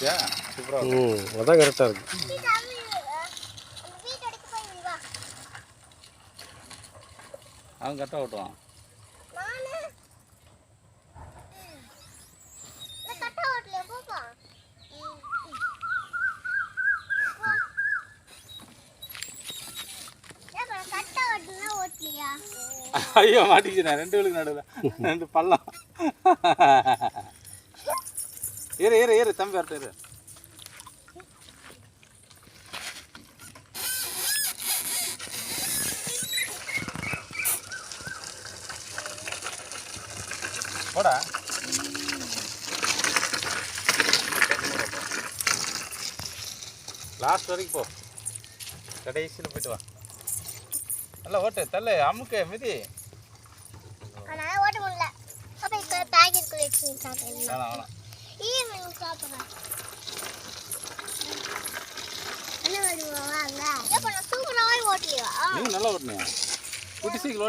பார்த்தியா சூப்பராக அதான் கரெக்டாக இருக்குது. அவன் கரெக்டாக ஓட்டுவான். ஐயோ மாட்டிக்கிச்சேன் 2 வீலுக்கு நடுவில் 2 பள்ளம். ஏறு தம்பி வரட்டும் ஏறு. போடா லாஸ்ட் வரைக்கும் போ, கடைசியில் போயிட்டு வா. நல்லா ஓட்டு தள்ளு அமுக்கு மிதி. ஓட்ட முடியல. அப்ப இப்ப பாக்கெட் குள்ள வச்சு சாப்பிடலாம். வேணாம் ஈவினிங் சாப்பிடுறேன். என்ன வருவா வாங்க. ஏப்பா நான் சூப்பராவே ஓட்டியா? நீ நல்லா ஓட்டுனியா? குட்டி சைக்கிள்